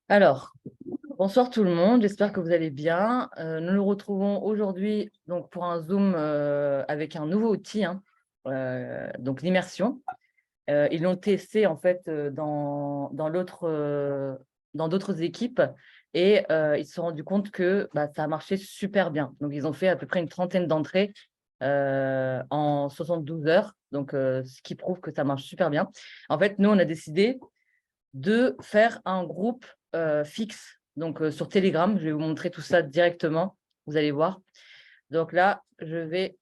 Alors, bonsoir tout le monde, j'espère que vous allez bien. Nous nous retrouvons aujourd'hui donc pour un Zoom avec un nouveau outil, hein, donc l'immersion. Ils l'ont testé en fait dans d'autres équipes et ils se sont rendus compte que ça a marché super bien. Donc, ils ont fait à peu près une trentaine d'entrées en 72 heures, donc ce qui prouve que ça marche super bien. En fait, nous, on a décidé de faire un groupe fixe, donc sur Telegram. Je vais vous montrer tout ça directement, vous allez voir. Donc là, je vais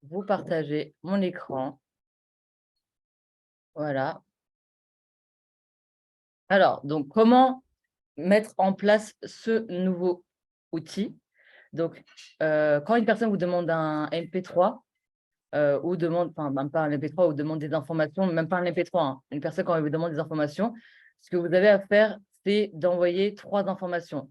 vous partager mon écran. Voilà. Alors, donc, comment mettre en place ce nouveau outil? Donc, quand une personne vous demande un MP3, ou demande, enfin, même pas un MP3, ou demande des informations, même pas un MP3, hein. Une personne, quand elle vous demande des informations, ce que vous avez à faire, c'est d'envoyer 3 informations.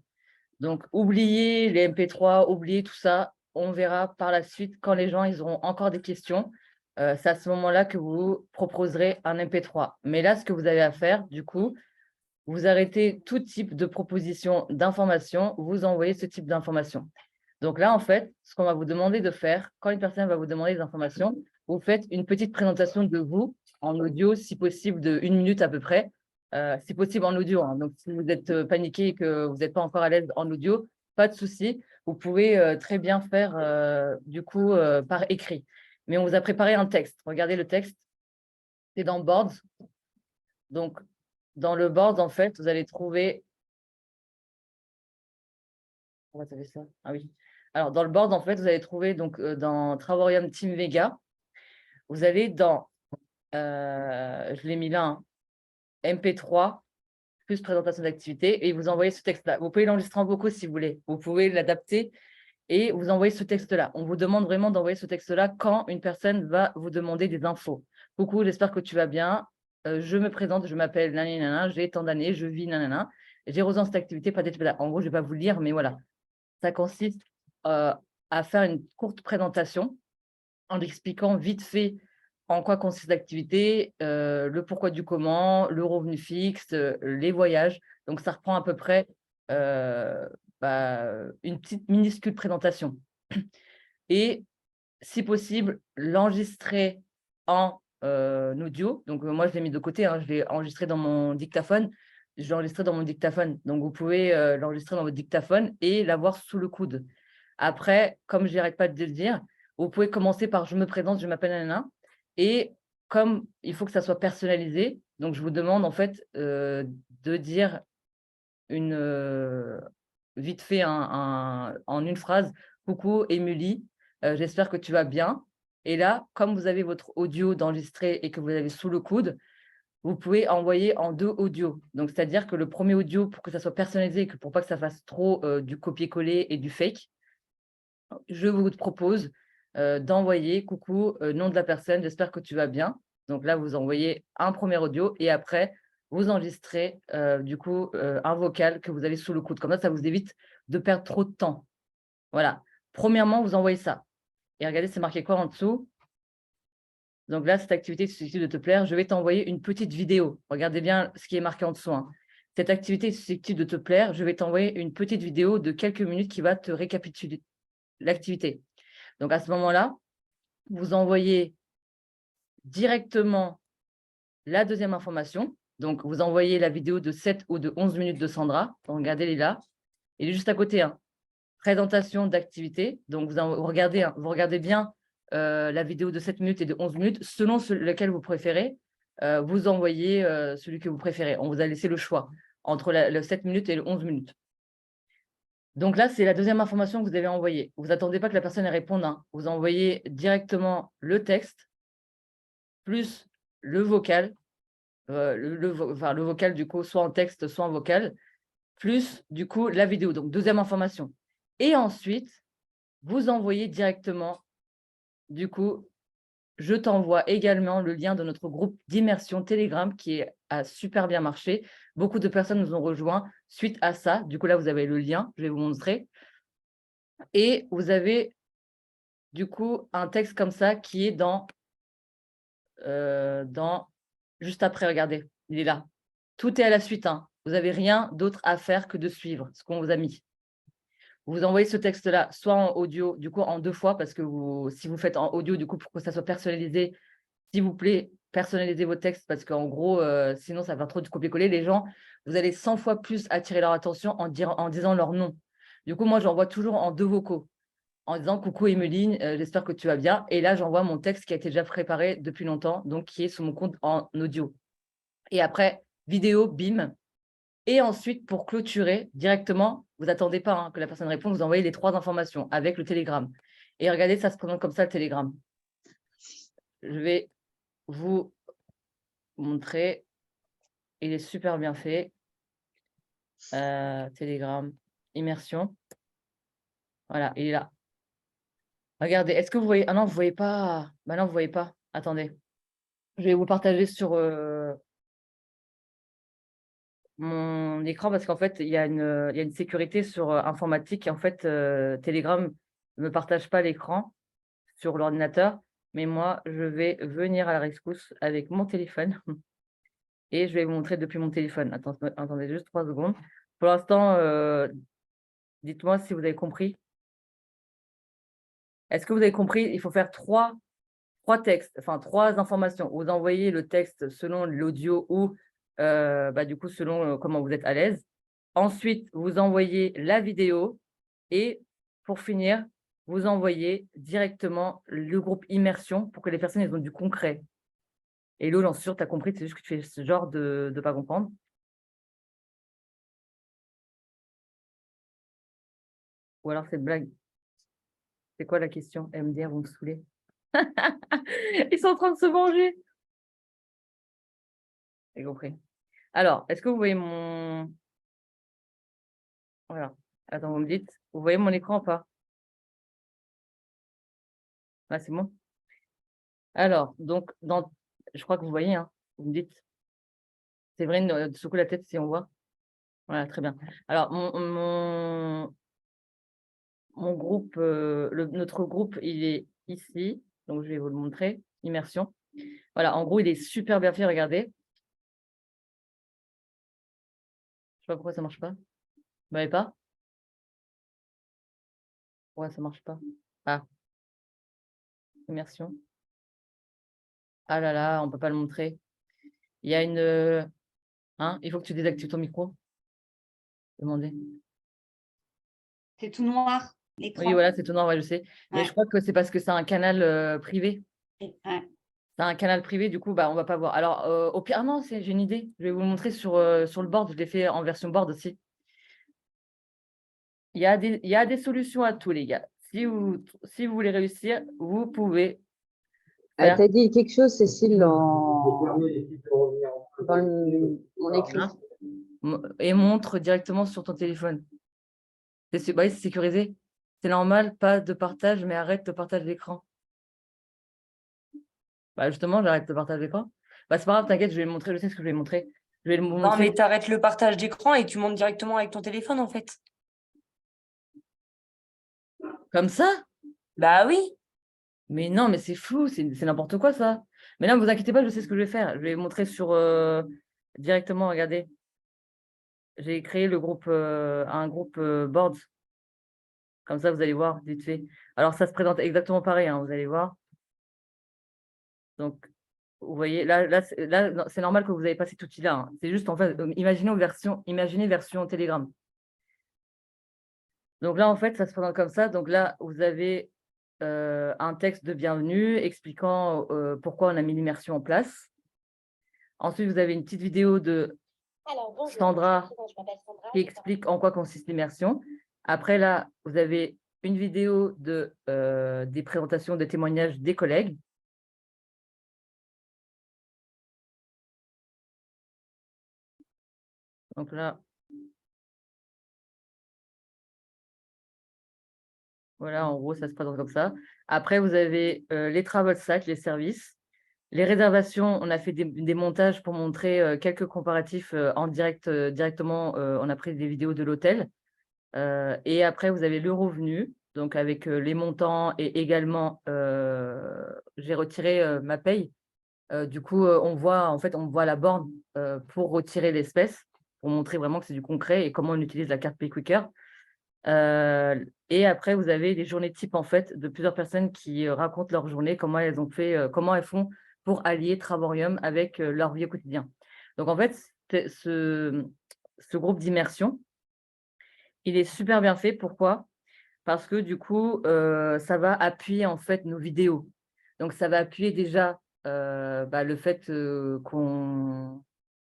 Donc, oubliez les MP3, oubliez tout ça. On verra par la suite quand les gens ils auront encore des questions. C'est à ce moment-là que vous proposerez un MP3. Mais là, ce que vous avez à faire, du coup, vous arrêtez tout type de proposition d'information, vous envoyez ce type d'information. Donc là, en fait, ce qu'on va vous demander de faire, quand une personne va vous demander des informations, vous faites une petite présentation de vous en audio, si possible de 1 minute à peu près, si possible en audio, hein. Donc, si vous êtes paniqué et que vous n'êtes pas encore à l'aise en audio, pas de souci. Vous pouvez très bien faire du coup par écrit. Mais on vous a préparé un texte. Regardez le texte, c'est dans Boards. Donc, dans le Boards, en fait, vous allez trouver. Pourquoi tu ça? Ah oui. Alors, dans le Board, en fait, vous allez trouver donc dans Travarium Team Vega, vous allez dans, je l'ai mis là, hein, MP3 plus présentation d'activité et vous envoyez ce texte-là. Vous pouvez l'enregistrer en vocaux si vous voulez. Vous pouvez l'adapter et vous envoyez ce texte-là. On vous demande vraiment d'envoyer ce texte-là quand une personne va vous demander des infos. Coucou, j'espère que tu vas bien. Je me présente, je m'appelle nanana, j'ai tant d'années, je vis nanana. J'ai rejoint cette activité, en gros, je ne vais pas vous le lire, mais voilà. Ça consiste à faire une courte présentation en expliquant vite fait en quoi consiste l'activité, le pourquoi du comment, le revenu fixe, les voyages. Donc, ça reprend à peu près une petite minuscule présentation. Et si possible, l'enregistrer en audio. Donc, moi, je l'ai mis de côté, hein, je l'ai enregistré dans mon dictaphone. Je l'ai enregistré dans mon dictaphone. Donc, vous pouvez l'enregistrer dans votre dictaphone et l'avoir sous le coude. Après, comme je n'arrête pas de le dire, vous pouvez commencer par je me présente, je m'appelle Anna. Et comme il faut que ça soit personnalisé, donc je vous demande en fait de dire une, vite fait en une phrase, coucou Émilie, j'espère que tu vas bien. Et là, comme vous avez votre audio d'enregistré et que vous l'avez sous le coude, vous pouvez envoyer en 2 audios. Donc, c'est-à-dire que le premier audio, pour que ça soit personnalisé et que pour pas que ça fasse trop du copier-coller et du fake, je vous propose d'envoyer coucou, nom de la personne, j'espère que tu vas bien. Donc là, vous envoyez un premier audio et après, vous enregistrez du coup un vocal que vous avez sous le coude. Comme ça vous évite de perdre trop de temps. Voilà. Premièrement, vous envoyez ça. Et regardez, c'est marqué quoi en dessous? Donc là, cette activité est susceptible de te plaire. Je vais t'envoyer une petite vidéo. Regardez bien ce qui est marqué en dessous, hein. Cette activité est susceptible de te plaire. Je vais t'envoyer une petite vidéo de quelques minutes qui va te récapituler l'activité. Donc à ce moment-là, vous envoyez directement la deuxième information. Donc, vous envoyez la vidéo de 7 ou de 11 minutes de Sandra. Donc, regardez, elle est là. Elle est juste à côté, hein. Présentation d'activité. Donc, vous regardez, hein, vous regardez bien la vidéo de 7 minutes et de 11 minutes. Selon lequel vous préférez, vous envoyez celui que vous préférez. On vous a laissé le choix entre le 7 minutes et le 11 minutes. Donc là, c'est la deuxième information que vous avez envoyée. Vous attendez pas que la personne réponde, hein. Vous envoyez directement le texte plus le vocal, le vocal du coup, soit en texte, soit en vocal, plus du coup la vidéo. Donc, deuxième information. Et ensuite, vous envoyez directement, du coup, je t'envoie également le lien de notre groupe d'immersion Telegram qui a super bien marché. Beaucoup de personnes nous ont rejoints suite à ça. Du coup, là, vous avez le lien, je vais vous montrer. Et vous avez du coup un texte comme ça qui est dans juste après, regardez, il est là. Tout est à la suite, hein. vous n'avez rien d'autre à faire que de suivre ce qu'on vous a mis. Vous envoyez ce texte-là, soit en audio, du coup en 2 fois, parce que si vous faites en audio, du coup, pour que ça soit personnalisé, s'il vous plaît, personnalisez vos textes, parce qu'en gros, sinon, ça va faire trop du copier-coller. Les gens, vous allez 100 fois plus attirer leur attention en disant leur nom. Du coup, moi, j'envoie toujours en 2 vocaux, en disant « Coucou Emeline, j'espère que tu vas bien ». Et là, j'envoie mon texte qui a été déjà préparé depuis longtemps, donc qui est sur mon compte en audio. Et après, vidéo, bim. Et ensuite, pour clôturer directement, vous n'attendez pas que la personne réponde, vous envoyez les 3 informations avec le Telegram. Et regardez, ça se présente comme ça, le Telegram. Je vais vous montrer. Il est super bien fait. Telegram, immersion. Voilà, il est là. Regardez, est-ce que vous voyez? Ah non, vous ne voyez pas. Bah non, vous ne voyez pas. Attendez. Je vais vous partager sur mon écran parce qu'en fait, il y a une sécurité sur informatique. Et en fait, Telegram ne me partage pas l'écran sur l'ordinateur. Mais moi, je vais venir à la rescousse avec mon téléphone et je vais vous montrer depuis mon téléphone. Attendez juste 3 secondes. Pour l'instant, dites-moi si vous avez compris. Est-ce que vous avez compris? Il faut faire 3 textes, enfin 3 informations. Vous envoyez le texte selon l'audio ou du coup selon comment vous êtes à l'aise. Ensuite, vous envoyez la vidéo et pour finir, vous envoyez directement le groupe immersion pour que les personnes aient du concret. Et Hello, j'en suis sûre, tu as compris, c'est juste que tu fais ce genre de ne pas comprendre. Ou alors c'est blague. C'est quoi la question? MDR, vous me saoulez. Ils sont en train de se venger. J'ai compris. Alors, est-ce que vous voyez mon... Voilà. Attends, vous me dites, vous voyez mon écran ou pas? Ah, c'est bon. Alors, donc, je crois que vous voyez, vous me dites. Séverine, secoue la tête si on voit. Voilà, très bien. Alors, mon groupe, notre groupe, il est ici. Donc, je vais vous le montrer. Immersion. Voilà, en gros, il est super bien fait, regardez. Je sais pas pourquoi ça marche pas. Vous voyez pas? Ouais, ça marche pas. Ah, immersion. Ah là là, on peut pas le montrer. Il y a une... il faut que tu désactives ton micro. Demandez. C'est tout noir, l'écran. Oui, voilà, c'est tout noir, ouais, je sais. Mais je crois que c'est parce que c'est un canal privé. Ouais. C'est un canal privé, du coup, bah, on va pas voir. Alors, au pire, non, j'ai une idée. Je vais vous montrer sur le board. Je l'ai fait en version board aussi. Il y a des solutions à tout, les gars. Si vous voulez réussir, vous pouvez Tu faire... as dit quelque chose, Cécile, dans mon écrit. Et montre directement sur ton téléphone. C'est sécurisé. C'est normal, pas de partage, mais arrête le partage d'écran. Bah justement, j'arrête le partage d'écran. Bah, c'est pas grave, t'inquiète, je vais le montrer, je sais ce que je vais montrer. Je vais le montrer. Non, mais tu arrêtes le partage d'écran et tu montes directement avec ton téléphone, en fait. Comme ça? Bah oui. Mais non, mais c'est fou, c'est n'importe quoi ça. Mais là, ne vous inquiétez pas, je sais ce que je vais faire. Je vais montrer sur directement, regardez. J'ai créé un groupe board. Comme ça, vous allez voir vite fait. Alors, ça se présente exactement pareil, vous allez voir. Donc, vous voyez, là c'est normal que vous n'avez pas cet outil-là. C'est juste, en fait, imaginez version Telegram. Donc là, en fait, ça se présente comme ça. Donc là, vous avez un texte de bienvenue expliquant pourquoi on a mis l'immersion en place. Ensuite, vous avez une petite vidéo de Sandra qui explique en quoi consiste l'immersion. Après, là, vous avez une vidéo des présentations, des témoignages des collègues. Donc là, voilà, en gros, ça se présente comme ça. Après, vous avez les travel sacs, les services. Les réservations, on a fait des montages pour montrer quelques comparatifs en direct, directement. On a pris des vidéos de l'hôtel. Et après, vous avez le revenu, donc avec les montants et également, j'ai retiré ma paye. Du coup, on voit la borne pour retirer l'espèce. pour montrer vraiment que c'est du concret et comment on utilise la carte Pay Quicker. Et après, vous avez des journées types en fait de plusieurs personnes qui racontent leur journée, comment elles ont fait, comment elles font pour allier Travaorium avec leur vie au quotidien. Donc en fait, ce groupe d'immersion, il est super bien fait. Pourquoi? Parce que du coup, ça va appuyer en fait nos vidéos. Donc ça va appuyer déjà le fait qu'on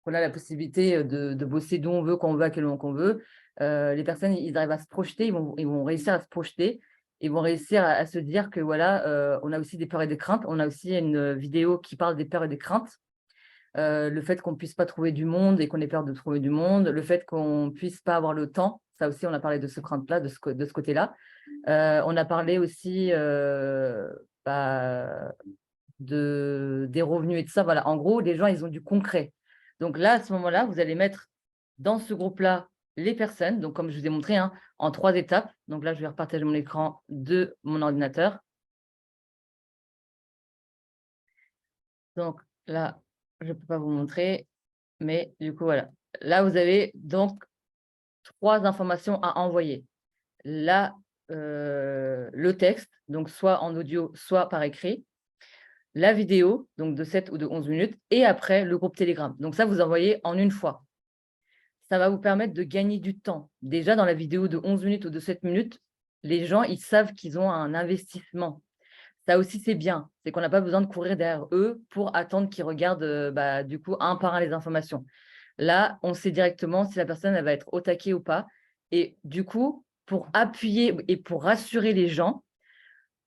a la possibilité de bosser d'où on veut, quand on veut, à quel moment qu'on veut. Les personnes, ils arrivent à se projeter, ils vont réussir à se projeter, ils vont réussir à se dire que voilà, on a aussi des peurs et des craintes. On a aussi une vidéo qui parle des peurs et des craintes. Le fait qu'on ne puisse pas trouver du monde et qu'on ait peur de trouver du monde, le fait qu'on ne puisse pas avoir le temps, ça aussi, on a parlé de ce crainte-là, de ce côté-là. On a parlé aussi des revenus et de ça. Voilà. En gros, les gens, ils ont du concret. Donc là, à ce moment-là, vous allez mettre dans ce groupe-là les personnes, donc comme je vous ai montré, hein, en 3 étapes. Donc là, je vais repartager mon écran de mon ordinateur. Donc là, je ne peux pas vous montrer, mais du coup, voilà. Là, vous avez donc 3 informations à envoyer. Là, le texte, donc soit en audio, soit par écrit. La vidéo, donc de 7 ou de 11 minutes, et après le groupe Telegram. Donc ça, vous envoyez en une fois. Ça va vous permettre de gagner du temps. Déjà, dans la vidéo de 11 minutes ou de 7 minutes, les gens, ils savent qu'ils ont un investissement. Ça aussi, c'est bien. C'est qu'on n'a pas besoin de courir derrière eux pour attendre qu'ils regardent du coup un par un les informations. Là, on sait directement si la personne elle va être au taquet ou pas. Et du coup, pour appuyer et pour rassurer les gens,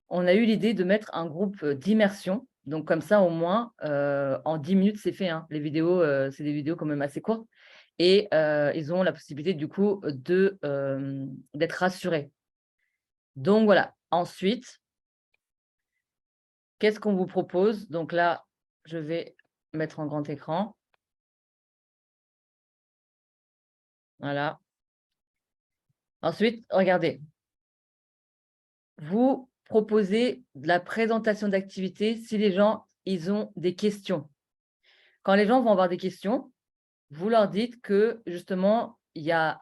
on a eu l'idée de mettre un groupe d'immersion. Donc, comme ça, au moins, en 10 minutes, c'est fait, hein. Les vidéos, c'est des vidéos quand même assez courtes. Et ils ont la possibilité, du coup, d'être rassurés. Donc, voilà. Ensuite, qu'est-ce qu'on vous propose? Donc là, je vais mettre en grand écran. Voilà. Ensuite, regardez. Vous proposez de la présentation d'activité si les gens, ils ont des questions. Quand les gens vont avoir des questions, vous leur dites que justement, il y a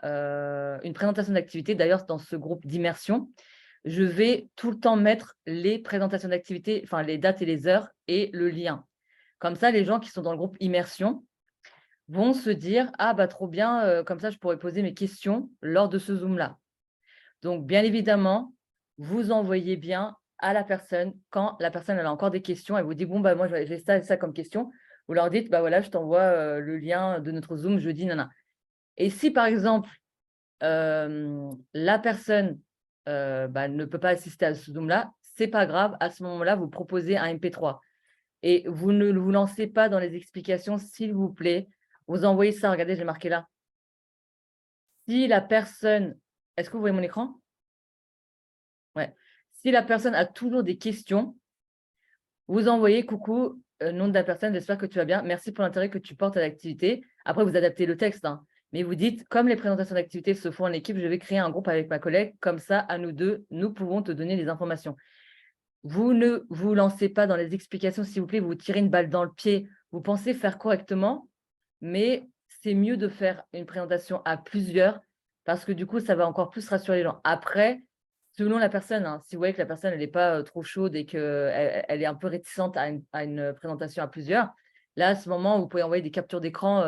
une présentation d'activité. D'ailleurs, dans ce groupe d'immersion, je vais tout le temps mettre les présentations d'activité, enfin les dates et les heures et le lien. Comme ça, les gens qui sont dans le groupe immersion vont se dire « Ah, bah trop bien, comme ça, je pourrais poser mes questions lors de ce Zoom-là ». Donc, bien évidemment, vous envoyez bien à la personne quand la personne elle a encore des questions. Elle vous dit « Bon, bah moi, j'ai ça et ça comme question ». Vous leur dites « Bah voilà, je t'envoie le lien de notre Zoom jeudi, nana ». Et si, par exemple, la personne ne peut pas assister à ce Zoom-là, c'est pas grave. À ce moment-là, vous proposez un MP3. Et vous ne vous lancez pas dans les explications, s'il vous plaît. Vous envoyez ça, regardez, j'ai marqué là. Si la personne… Est-ce que vous voyez mon écran? Ouais. Si la personne a toujours des questions, vous envoyez « Coucou, nom de la personne, j'espère que tu vas bien. Merci pour l'intérêt que tu portes à l'activité. » Après, vous adaptez le texte, hein. Mais vous dites « Comme les présentations d'activité se font en équipe, je vais créer un groupe avec ma collègue. Comme ça, à nous deux, nous pouvons te donner les informations. » Vous ne vous lancez pas dans les explications, s'il vous plaît. Vous tirez une balle dans le pied. Vous pensez faire correctement, mais c'est mieux de faire une présentation à plusieurs parce que du coup, ça va encore plus rassurer les gens. Après, selon la personne, hein, si vous voyez que la personne elle n'est pas trop chaude et qu'elle est un peu réticente à une présentation à plusieurs, là, à ce moment, vous pouvez envoyer des captures d'écran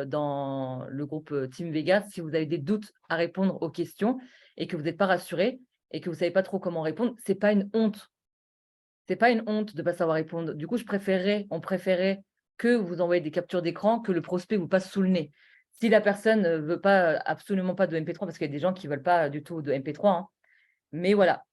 dans le groupe Team Vegas si vous avez des doutes à répondre aux questions et que vous n'êtes pas rassuré et que vous ne savez pas trop comment répondre. Ce n'est pas une honte. Ce n'est pas une honte de ne pas savoir répondre. Du coup, on préférait que vous envoyez des captures d'écran, que le prospect vous passe sous le nez. Si la personne ne veut pas, absolument pas de MP3, parce qu'il y a des gens qui ne veulent pas du tout de MP3, hein. Mais voilà,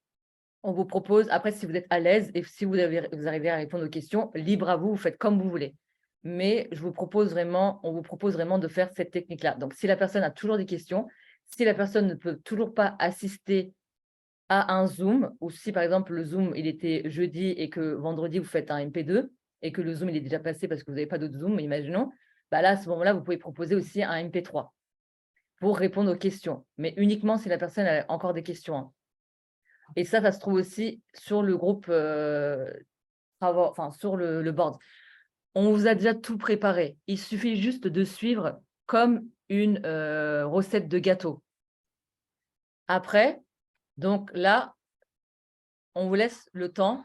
on vous propose, après, si vous êtes à l'aise et si vous arrivez à répondre aux questions, libre à vous, vous faites comme vous voulez. Mais on vous propose vraiment de faire cette technique-là. Donc, si la personne a toujours des questions, si la personne ne peut toujours pas assister à un Zoom, ou si par exemple le Zoom il était jeudi et que vendredi vous faites un MP2 et que le Zoom il est déjà passé parce que vous n'avez pas d'autres Zoom, imaginons, bah là à ce moment-là vous pouvez proposer aussi un MP3 pour répondre aux questions, mais uniquement si la personne a encore des questions, hein. Et ça se trouve aussi sur le groupe, sur le board. On vous a déjà tout préparé. Il suffit juste de suivre comme une recette de gâteau. Après, donc là, on vous laisse le temps.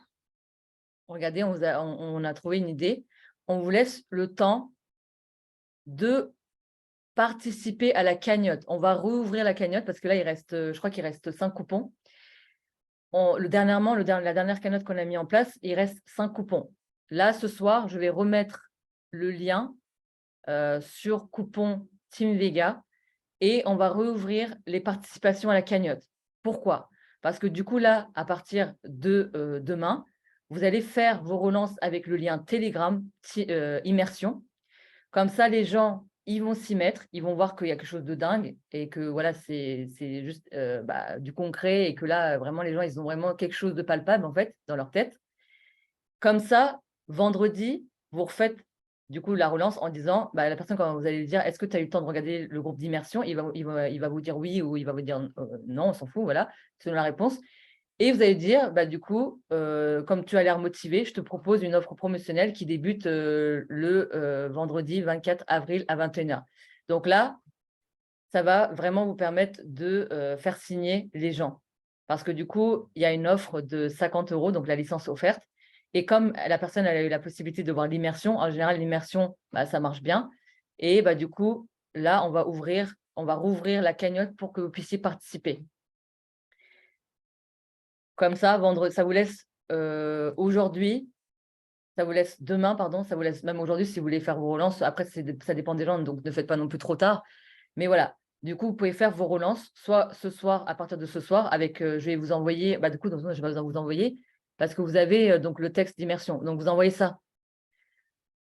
Regardez, on a trouvé une idée. On vous laisse le temps de participer à la cagnotte. On va rouvrir la cagnotte parce que là, je crois qu'il reste 5 coupons. La dernière cagnotte qu'on a mis en place, il reste 5 coupons. Là, ce soir, je vais remettre le lien sur coupon Team Vega et on va rouvrir les participations à la cagnotte. Pourquoi? Parce que du coup, là, à partir de demain, vous allez faire vos relances avec le lien Telegram Immersion. Comme ça, les gens, ils vont s'y mettre, ils vont voir qu'il y a quelque chose de dingue et que voilà, c'est juste du concret et que là, vraiment, les gens, ils ont vraiment quelque chose de palpable en fait dans leur tête. Comme ça, vendredi, vous refaites du coup la relance en disant, la personne, quand vous allez lui dire, est-ce que tu as eu le temps de regarder le groupe d'immersion? Il va vous dire oui ou il va vous dire non, on s'en fout, voilà, selon la réponse. Et vous allez dire, du coup, comme tu as l'air motivé, je te propose une offre promotionnelle qui débute le vendredi 24 avril à 21h. Donc là, ça va vraiment vous permettre de faire signer les gens. Parce que du coup, il y a une offre de 50 €, donc la licence offerte. Et comme la personne elle a eu la possibilité de voir l'immersion, en général, l'immersion, ça marche bien. Et du coup, là, on va rouvrir la cagnotte pour que vous puissiez participer. Comme ça, ça vous laisse aujourd'hui, ça vous laisse demain, pardon, ça vous laisse même aujourd'hui si vous voulez faire vos relances. Après, ça dépend des gens, donc ne faites pas non plus trop tard. Mais voilà, du coup, vous pouvez faire vos relances, soit ce soir, à partir de ce soir, avec, je vais vous envoyer, du coup, je vais pas vous envoyer, parce que vous avez donc le texte d'immersion. Donc, vous envoyez ça.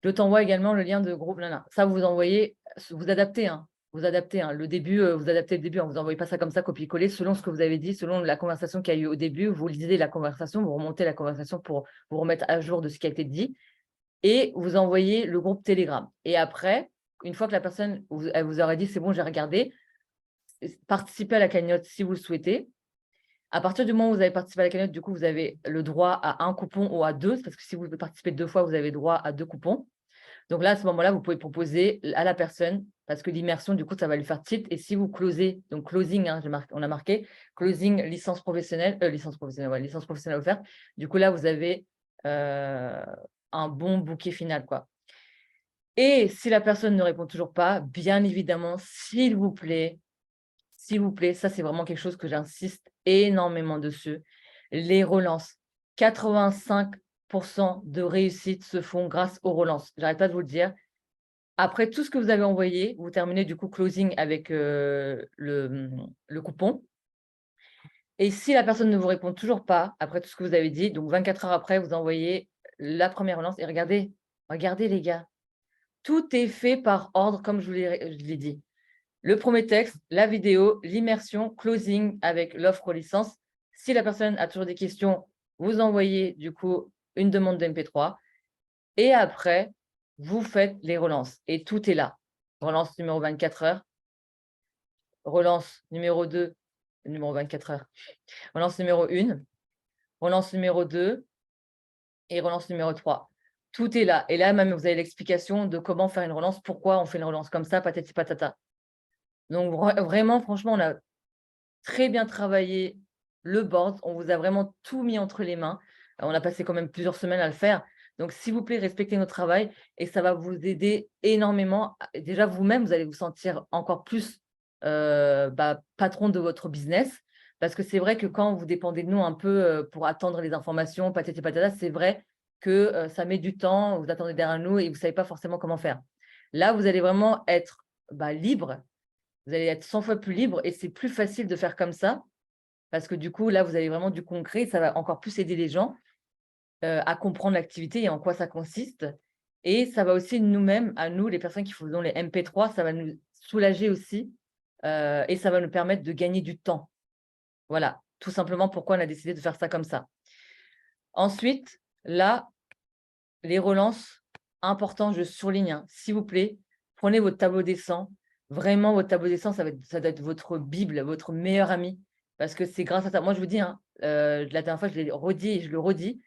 Je t'envoie également le lien de groupe. Ça, vous envoyez, vous adaptez. Vous adaptez. Le début, vous adaptez le début. Vous n'envoyez pas ça comme ça, copier-coller, selon ce que vous avez dit, selon la conversation qu'il y a eu au début. Vous lisez la conversation, vous remontez la conversation pour vous remettre à jour de ce qui a été dit. Et vous envoyez le groupe Telegram. Et après, une fois que la personne, elle vous aurait dit, c'est bon, j'ai regardé, participez à la cagnotte si vous le souhaitez. À partir du moment où vous avez participé à la cagnotte, du coup, vous avez le droit à un coupon ou à 2, parce que si vous participez 2 fois, vous avez droit à 2 coupons. Donc là, à ce moment-là, vous pouvez proposer à la personne, parce que l'immersion, du coup, ça va lui faire tilt. Et si vous closez, donc closing, on a marqué, closing licence professionnelle offerte. Du coup, là, vous avez un bon bouquet final, quoi. Et si la personne ne répond toujours pas, bien évidemment, s'il vous plaît, ça, c'est vraiment quelque chose que j'insiste énormément dessus. Les relances. 85% de réussite se font grâce aux relances. J'arrête pas de vous le dire. Après tout ce que vous avez envoyé, vous terminez du coup closing avec le coupon. Et si la personne ne vous répond toujours pas, après tout ce que vous avez dit, donc 24 heures après, vous envoyez la première relance. Et regardez les gars, tout est fait par ordre, comme je l'ai dit. Le premier texte, la vidéo, l'immersion, closing avec l'offre licence. Si la personne a toujours des questions, vous envoyez du coup une demande de MP3 et après, vous faites les relances et tout est là. Relance numéro 24 heures, relance numéro 2, numéro 24 heures, relance numéro 1, relance numéro 2 et relance numéro 3. Tout est là. Et là, même, vous avez l'explication de comment faire une relance, pourquoi on fait une relance comme ça, patati patata. Donc, vraiment, franchement, on a très bien travaillé le board. On vous a vraiment tout mis entre les mains. On a passé quand même plusieurs semaines à le faire. Donc, s'il vous plaît, respectez notre travail et ça va vous aider énormément. Déjà, vous-même, vous allez vous sentir encore plus patron de votre business. Parce que c'est vrai que quand vous dépendez de nous un peu pour attendre les informations, patati patata, c'est vrai que ça met du temps, vous attendez derrière nous et vous ne savez pas forcément comment faire. Là, vous allez vraiment être libre. Vous allez être 100 fois plus libre et c'est plus facile de faire comme ça parce que du coup, là, vous avez vraiment du concret. Ça va encore plus aider les gens à comprendre l'activité et en quoi ça consiste. Et ça va aussi nous-mêmes, à nous, les personnes qui faisons les MP3, ça va nous soulager aussi et ça va nous permettre de gagner du temps. Voilà, tout simplement pourquoi on a décidé de faire ça comme ça. Ensuite, là, les relances, important, je souligne, s'il vous plaît, prenez votre tableau des 100. Vraiment, votre tableau des 100, ça doit être votre Bible, votre meilleur ami. Parce que c'est grâce à ça. Moi, je vous dis, la dernière fois, je l'ai redit et je le redis.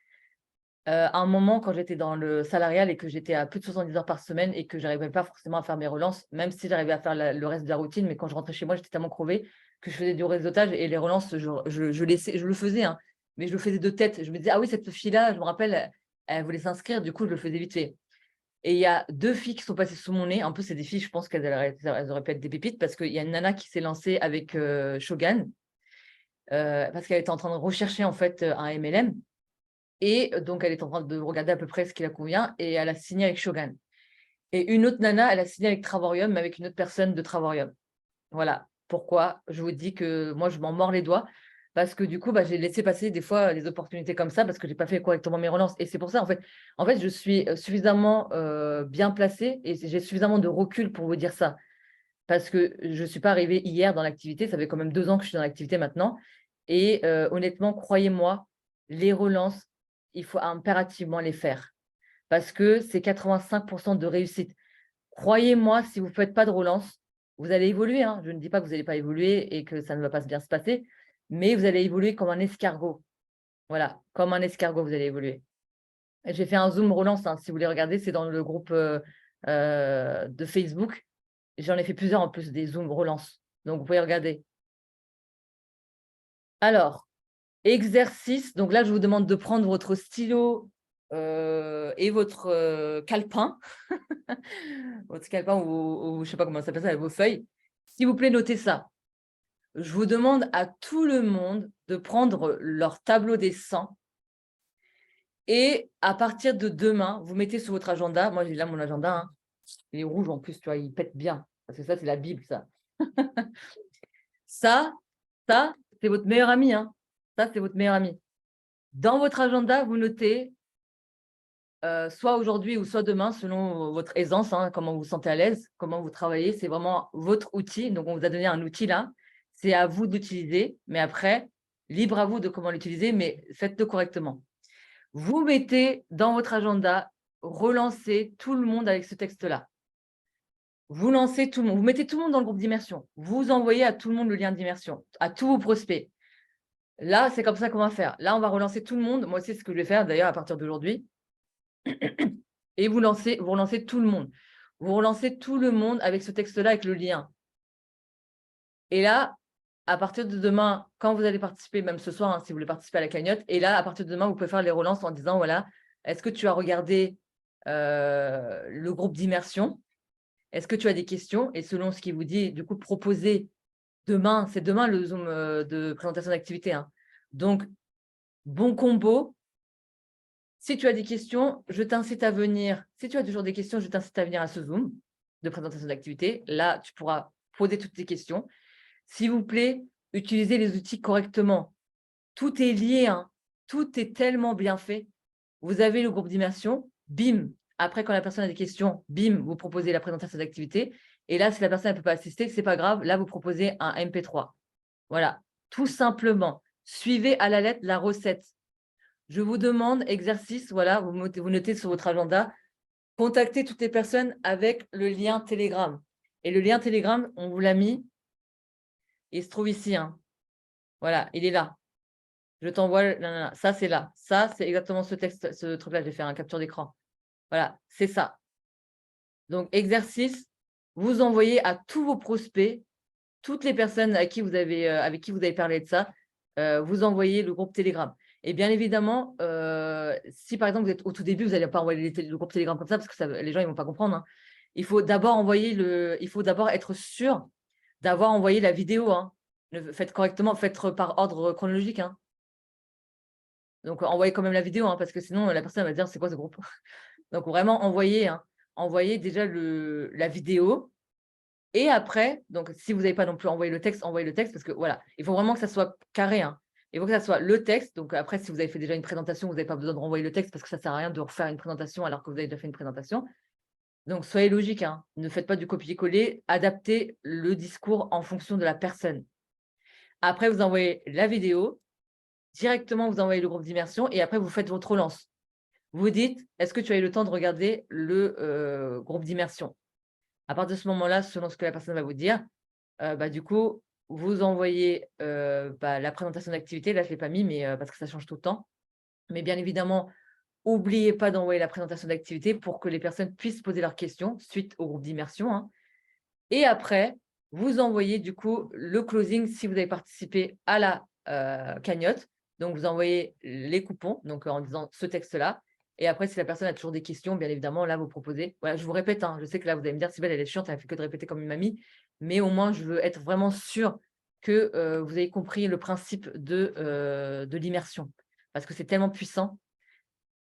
À un moment, quand j'étais dans le salarial et que j'étais à plus de 70 heures par semaine et que j'arrivais pas forcément à faire mes relances, même si j'arrivais à faire le reste de la routine, mais quand je rentrais chez moi, j'étais tellement crevée que je faisais du réseautage et les relances, je le faisais, hein, mais je le faisais de tête. Je me disais, ah oui, cette fille-là, je me rappelle, elle voulait s'inscrire, du coup, je le faisais vite fait. Et il y a 2 filles qui sont passées sous mon nez. Un peu, c'est des filles, je pense elles auraient pu être des pépites parce qu'il y a une nana qui s'est lancée avec Shogun parce qu'elle était en train de rechercher en fait un MLM. Et donc, elle est en train de regarder à peu près ce qui la convient et elle a signé avec Shogun. Et une autre nana, elle a signé avec Travorium, mais avec une autre personne de Travorium. Voilà pourquoi je vous dis que moi, je m'en mords les doigts parce que du coup, j'ai laissé passer des fois les opportunités comme ça parce que je n'ai pas fait correctement mes relances. Et c'est pour ça, en fait, je suis suffisamment bien placée et j'ai suffisamment de recul pour vous dire ça. Parce que je ne suis pas arrivée hier dans l'activité, ça fait quand même 2 ans que je suis dans l'activité maintenant. Et honnêtement, croyez-moi, les relances, il faut impérativement les faire parce que c'est 85% de réussite. Croyez-moi, si vous ne faites pas de relance, vous allez évoluer, hein. Je ne dis pas que vous n'allez pas évoluer et que ça ne va pas bien se passer, mais vous allez évoluer comme un escargot. Voilà, comme un escargot, vous allez évoluer. J'ai fait un Zoom relance, hein, si vous voulez regarder, c'est dans le groupe de Facebook. J'en ai fait plusieurs en plus, des Zoom relance. Donc, vous pouvez regarder. Alors, exercice. Donc là, je vous demande de prendre votre stylo et votre calepin. Votre calepin ou je ne sais pas comment ça s'appelle ça, vos feuilles. S'il vous plaît, notez ça. Je vous demande à tout le monde de prendre leur tableau des 100 et à partir de demain, vous mettez sur votre agenda. Moi, j'ai là mon agenda. Hein. Il est rouge en plus, tu vois, il pète bien. Parce que ça, c'est la Bible, ça. Ça, c'est votre meilleur ami. Hein. Ça, c'est votre meilleur ami. Dans votre agenda, vous notez soit aujourd'hui ou soit demain, selon votre aisance, hein, comment vous vous sentez à l'aise, comment vous travaillez. C'est vraiment votre outil. Donc, on vous a donné un outil là. C'est à vous d'utiliser. Mais après, libre à vous de comment l'utiliser, mais faites-le correctement. Vous mettez dans votre agenda, relancez tout le monde avec ce texte-là. Vous lancez tout le monde. Vous mettez tout le monde dans le groupe d'immersion. Vous envoyez à tout le monde le lien d'immersion, à tous vos prospects. Là, c'est comme ça qu'on va faire. Là, on va relancer tout le monde. Moi, c'est ce que je vais faire d'ailleurs à partir d'aujourd'hui. Et vous relancez tout le monde. Vous relancez tout le monde avec ce texte-là, avec le lien. Et là, à partir de demain, quand vous allez participer, même ce soir, hein, si vous voulez participer à la cagnotte, et là, à partir de demain, vous pouvez faire les relances en disant, voilà, est-ce que tu as regardé le groupe d'immersion? Est-ce que tu as des questions? Et selon ce qu'il vous dit, du coup, proposez demain, c'est demain le Zoom de présentation d'activité. Hein. Donc, bon combo. Si tu as des questions, je t'incite à venir. Si tu as toujours des questions, je t'incite à venir à ce Zoom de présentation d'activité. Là, tu pourras poser toutes tes questions. S'il vous plaît, utilisez les outils correctement. Tout est lié. Hein. Tout est tellement bien fait. Vous avez le groupe d'immersion. Bim. Après, quand la personne a des questions, bim, vous proposez la présentation d'activité. Et là, si la personne ne peut pas assister, ce n'est pas grave. Là, vous proposez un MP3. Voilà. Tout simplement. Suivez à la lettre la recette. Je vous demande, exercice, voilà, vous notez sur votre agenda, contactez toutes les personnes avec le lien Telegram. Et le lien Telegram, on vous l'a mis, il se trouve ici. Hein. Voilà, il est là. Je t'envoie, ça c'est là. Ça, c'est exactement ce texte, ce truc-là, j'ai fait un capture d'écran. Voilà, c'est ça. Donc, exercice, vous envoyez à tous vos prospects, toutes les personnes avec qui vous avez parlé de ça, vous envoyez le groupe Telegram. Et bien évidemment, si par exemple vous êtes au tout début, vous n'allez pas envoyer le groupe Telegram comme ça parce que les gens ne vont pas comprendre. Hein. Il faut d'abord être sûr d'avoir envoyé la vidéo. Hein. Faites correctement, faites par ordre chronologique. Hein. Donc envoyez quand même la vidéo hein, parce que sinon la personne va dire c'est quoi ce groupe. Donc vraiment envoyez déjà la vidéo. Et après, donc si vous n'avez pas non plus envoyé le texte parce que voilà, il faut vraiment que ça soit carré. Hein. Il faut que ça soit le texte. Donc après, si vous avez fait déjà une présentation, vous n'avez pas besoin de renvoyer le texte parce que ça ne sert à rien de refaire une présentation alors que vous avez déjà fait une présentation. Donc soyez logique, hein. Ne faites pas du copier-coller, adaptez le discours en fonction de la personne. Après, vous envoyez la vidéo, directement vous envoyez le groupe d'immersion et après vous faites votre relance. Vous dites, est-ce que tu as eu le temps de regarder le groupe d'immersion? À partir de ce moment-là, selon ce que la personne va vous dire, du coup, vous envoyez la présentation d'activité. Là, je ne l'ai pas mis mais, parce que ça change tout le temps. Mais bien évidemment, n'oubliez pas d'envoyer la présentation d'activité pour que les personnes puissent poser leurs questions suite au groupe d'immersion, hein. Et après, vous envoyez du coup le closing si vous avez participé à la cagnotte. Donc, vous envoyez les coupons, donc en disant ce texte-là. Et après, si la personne a toujours des questions, bien évidemment, là, vous proposez. Voilà, je vous répète, hein, je sais que là, vous allez me dire, Sybelle, elle est chiante, elle ne fait que de répéter comme une mamie. Mais au moins, je veux être vraiment sûre que vous avez compris le principe de l'immersion. Parce que c'est tellement puissant.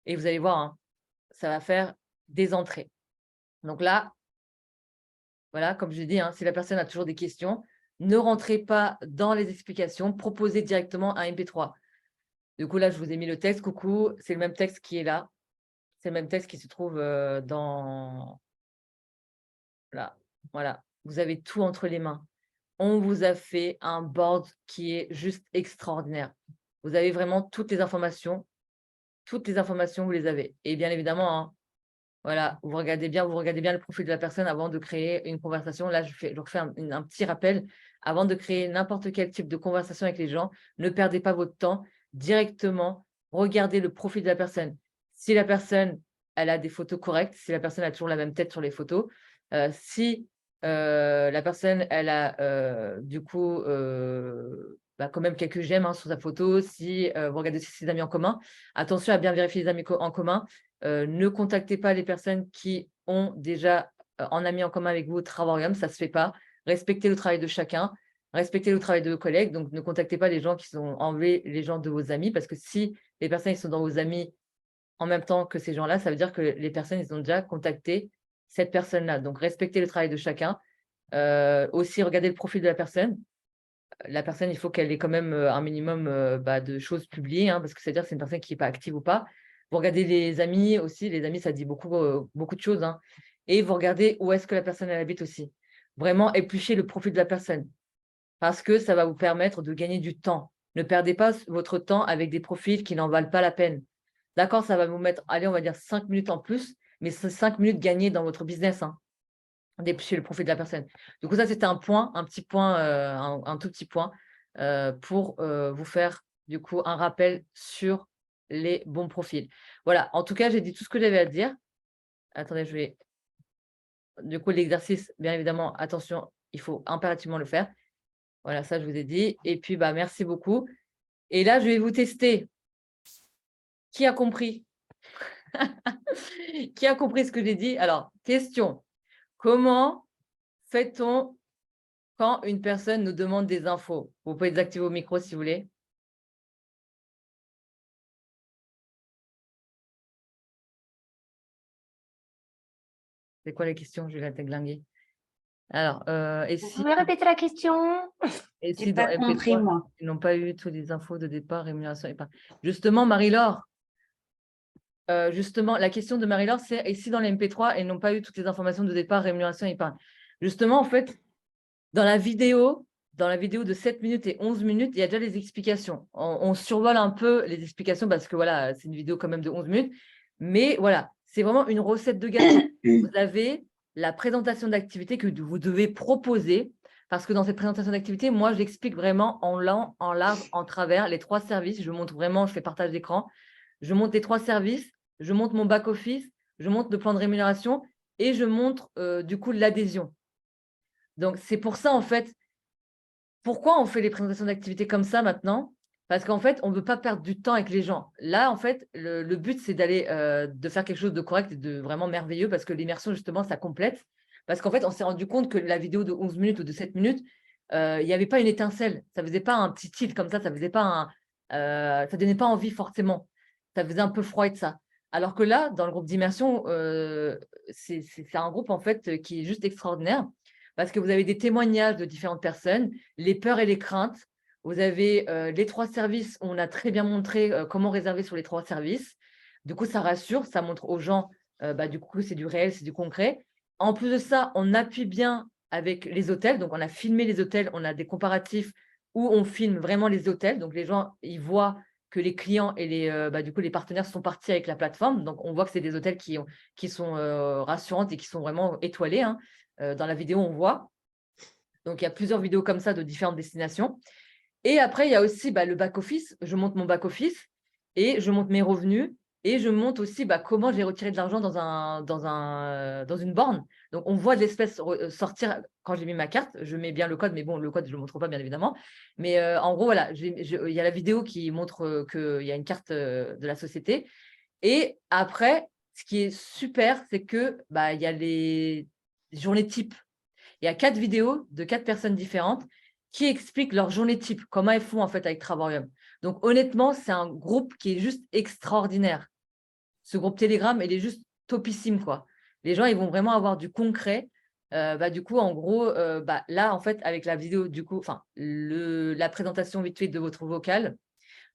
Et vous allez voir, hein, ça va faire des entrées. Donc là, voilà, comme je dis, hein, si la personne a toujours des questions, ne rentrez pas dans les explications, proposez directement un MP3. Du coup, là, je vous ai mis le texte. Coucou, c'est le même texte qui est là. C'est le même texte qui se trouve dans... Là, voilà. Vous avez tout entre les mains. On vous a fait un board qui est juste extraordinaire. Vous avez vraiment toutes les informations. Toutes les informations, vous les avez. Et bien évidemment, hein, voilà, vous regardez bien le profil de la personne avant de créer une conversation. Là, je refais un petit rappel. Avant de créer n'importe quel type de conversation avec les gens, ne perdez pas votre temps. Directement, regardez le profil de la personne. Si la personne, elle a des photos correctes, si la personne a toujours la même tête sur les photos, si la personne, elle a du coup quand même quelques j'aime sur sa photo, si vous regardez aussi ses amis en commun, attention à bien vérifier les amis en commun. Ne contactez pas les personnes qui ont déjà en ami en commun avec vous au Travarium, ça ne se fait pas. Respectez le travail de chacun, respectez le travail de vos collègues. Donc, ne contactez pas les gens qui sont enlevés, les gens de vos amis, parce que si les personnes qui sont dans vos amis en même temps que ces gens-là, ça veut dire que les personnes, ils ont déjà contacté cette personne-là. Donc, respectez le travail de chacun. Aussi, regardez le profil de la personne. La personne, il faut qu'elle ait quand même un minimum de choses publiées, hein, parce que c'est-à-dire que c'est une personne qui n'est pas active ou pas. Vous regardez les amis aussi. Les amis, ça dit beaucoup de choses, hein. Et vous regardez où est-ce que la personne elle habite aussi. Vraiment, épluchez le profil de la personne parce que ça va vous permettre de gagner du temps. Ne perdez pas votre temps avec des profils qui n'en valent pas la peine. D'accord, ça va vous mettre, allez, on va dire 5 minutes en plus, mais c'est 5 minutes gagnées dans votre business, hein, d'éplucher le profil de la personne. Du coup, ça, c'était un point, un petit point, un tout petit point pour vous faire, du coup, un rappel sur les bons profils. Voilà, en tout cas, j'ai dit tout ce que j'avais à dire. Attendez, je vais... Du coup, l'exercice, bien évidemment, attention, il faut impérativement le faire. Voilà, ça, je vous ai dit. Et puis, merci beaucoup. Et là, je vais vous tester. Qui a compris? Qui a compris ce que j'ai dit? Alors, question. Comment fait-on quand une personne nous demande des infos? Vous pouvez désactiver vos micros si vous voulez. C'est quoi la question? Je vais la déglinguer. Alors, et Vous si, pouvez répéter la question? et J'ai si dans pas compris, MP3, moi. ils n'ont pas eu toutes les infos de départ, rémunération, épargne. Justement, Marie-Laure, justement, la question de Marie-Laure, c'est et si dans les MP3, elles n'ont pas eu toutes les informations de départ, rémunération, épargne? Justement, en fait, dans la vidéo de 7 minutes et 11 minutes, il y a déjà les explications. On survole un peu les explications parce que voilà, c'est une vidéo quand même de 11 minutes. Mais voilà, c'est vraiment une recette de gâteau. Vous avez la présentation d'activité que vous devez proposer parce que dans cette présentation d'activité, moi, j'explique vraiment en lent, en large, en travers les 3 services. Je montre vraiment, je fais partage d'écran. Je montre les 3 services, je montre mon back-office, je montre le plan de rémunération et je montre du coup l'adhésion. Donc, c'est pour ça, en fait, pourquoi on fait les présentations d'activités comme ça maintenant? Parce qu'en fait, on ne veut pas perdre du temps avec les gens. Là, en fait, le but, c'est d'aller de faire quelque chose de correct et de vraiment merveilleux parce que l'immersion, justement, ça complète. Parce qu'en fait, on s'est rendu compte que la vidéo de 11 minutes ou de 7 minutes, il n'y avait pas une étincelle. Ça ne faisait pas un petit tilt comme ça faisait pas ça donnait pas envie forcément. Ça faisait un peu froid de ça. Alors que là, dans le groupe d'immersion, c'est un groupe, en fait, qui est juste extraordinaire parce que vous avez des témoignages de différentes personnes, les peurs et les craintes. Vous avez les 3 services, on a très bien montré comment réserver sur les 3 services. Du coup, ça rassure, ça montre aux gens, du coup, c'est du réel, c'est du concret. En plus de ça, on appuie bien avec les hôtels. Donc, on a filmé les hôtels, on a des comparatifs où on filme vraiment les hôtels. Donc, les gens, ils voient que les clients et du coup, les partenaires sont partis avec la plateforme. Donc, on voit que c'est des hôtels qui sont rassurantes et qui sont vraiment étoilés, hein. Dans la vidéo, on voit. Donc, il y a plusieurs vidéos comme ça de différentes destinations. Et après, il y a aussi le back-office. Je montre mon back-office et je montre mes revenus. Et je montre aussi comment j'ai retiré de l'argent dans une borne. Donc, on voit de l'espèce sortir quand j'ai mis ma carte. Je mets bien le code, mais bon, le code, je ne le montre pas, bien évidemment. Mais en gros, voilà, il y a la vidéo qui montre qu'il y a une carte de la société. Et après, ce qui est super, c'est que il y a les journées types. Il y a 4 vidéos de 4 personnes différentes qui expliquent leur journée type, comment elles font en fait avec Travarium. Donc, honnêtement, c'est un groupe qui est juste extraordinaire. Ce groupe Telegram, il est juste topissime, quoi. Les gens, ils vont vraiment avoir du concret. Du coup, en gros, là, en fait, avec la vidéo, du coup, enfin, la présentation vite fait de votre vocal.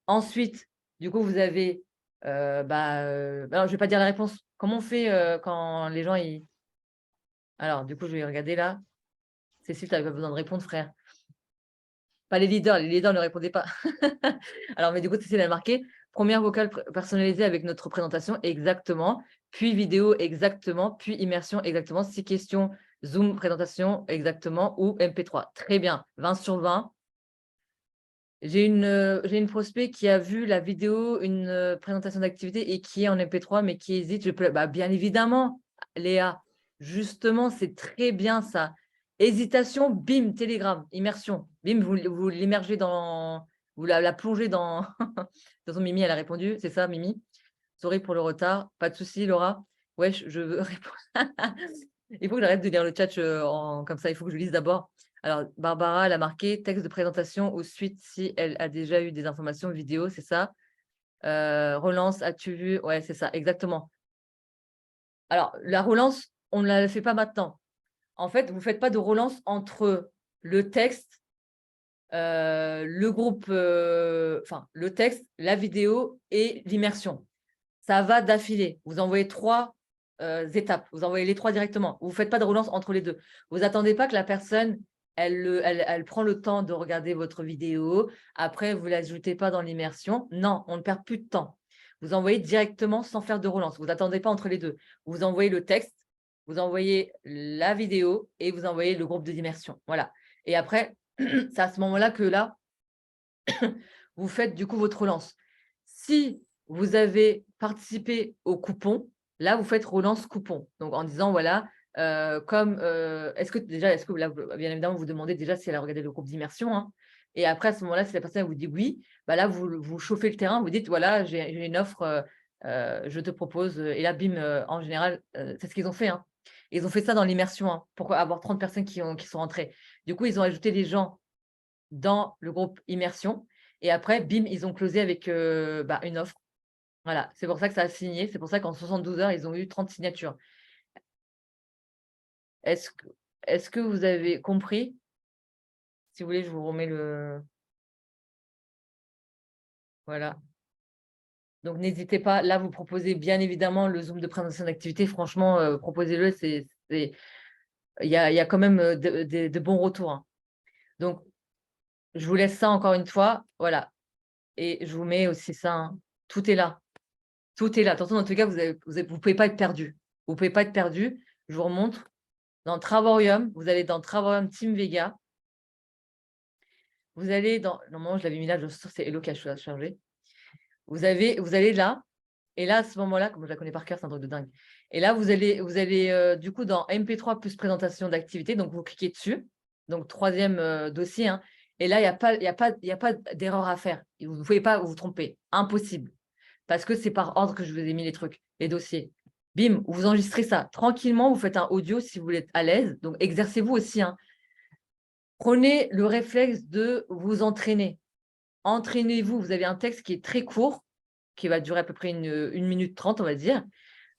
Ensuite, du coup, vous avez, alors, je ne vais pas dire la réponse. Comment on fait quand les gens, ils… Alors, du coup, je vais regarder là. Cécile, tu n'avais pas besoin de répondre, frère. Pas les leaders ne répondaient pas. Alors, mais du coup, Cécile a marqué première vocale personnalisée avec notre présentation, exactement. Puis vidéo, exactement. Puis immersion, exactement. 6 questions, Zoom, présentation, exactement. Ou MP3. Très bien. 20 sur 20. J'ai une prospect qui a vu la vidéo, une présentation d'activité et qui est en MP3, mais qui hésite. Bien évidemment, Léa, justement, c'est très bien ça. Hésitation, bim, Telegram, immersion. Bim, vous l'immergez dans… Vous la plongez dans… De toute façon, Mimi, elle a répondu. C'est ça, Mimi? Sorry pour le retard. Pas de souci, Laura. Ouais, je veux répondre. Il faut que j'arrête de lire le chat comme ça. Il faut que je lise d'abord. Alors, Barbara, elle a marqué texte de présentation ou suite si elle a déjà eu des informations vidéo, c'est ça. Relance, as-tu vu? Ouais, c'est ça, exactement. Alors, la relance, on ne la fait pas maintenant. En fait, vous ne faites pas de relance entre le texte, le groupe, le texte, la vidéo et l'immersion. Ça va d'affilée. Vous envoyez 3 étapes. Vous envoyez les 3 directement. Vous ne faites pas de relance entre les 2. Vous n'attendez pas que la personne, elle prend le temps de regarder votre vidéo. Après, vous ne l'ajoutez pas dans l'immersion. Non, on ne perd plus de temps. Vous envoyez directement sans faire de relance. Vous n'attendez pas entre les 2. Vous envoyez le texte, vous envoyez la vidéo et vous envoyez le groupe d'immersion. Voilà. Et après, c'est à ce moment-là que là, vous faites du coup votre relance. Si vous avez participé au coupon, là, vous faites relance coupon. Donc, en disant, voilà, est-ce que là, bien évidemment, vous demandez déjà si elle a regardé le groupe d'immersion. Hein. Et après, à ce moment-là, si la personne vous dit oui, là, vous chauffez le terrain, vous dites, voilà, j'ai une offre, je te propose. Et là, bim, en général, c'est ce qu'ils ont fait. Hein. Ils ont fait ça dans l'immersion. Hein. Pourquoi avoir 30 personnes qui sont rentrées? Du coup, ils ont ajouté des gens dans le groupe immersion. Et après, bim, ils ont closé avec une offre. Voilà, c'est pour ça que ça a signé. C'est pour ça qu'en 72 heures, ils ont eu 30 signatures. Est-ce que vous avez compris? Si vous voulez, je vous remets le… Voilà. Donc, n'hésitez pas. Là, vous proposez bien évidemment le Zoom de présentation d'activité. Franchement, proposez-le. Il y a quand même de bons retours. Hein. Donc, je vous laisse ça encore une fois. Voilà. Et je vous mets aussi ça. Hein. Tout est là. Tout est là. Attention, dans tous les cas, vous ne pouvez pas être perdu. Vous ne pouvez pas être perdu. Je vous remontre. Dans Travarium, vous allez dans Travarium Team Vega. Vous allez dans… Normalement, je l'avais mis là, je suis sûre que c'est Hello qui a chargé. Vous allez là. Et là, à ce moment-là, comme je la connais par cœur, c'est un truc de dingue. Et là, vous allez du coup dans MP3 plus présentation d'activité. Donc, vous cliquez dessus. Donc, 3e dossier. Hein. Et là, il y a pas d'erreur à faire. Vous ne pouvez pas vous tromper. Impossible. Parce que c'est par ordre que je vous ai mis les trucs, les dossiers. Bim, vous enregistrez ça. Tranquillement, vous faites un audio si vous voulez être à l'aise. Donc, exercez-vous aussi. Hein. Prenez le réflexe de vous entraîner. Entraînez-vous. Vous avez un texte qui est très court, qui va durer à peu près 1 minute 30, on va dire.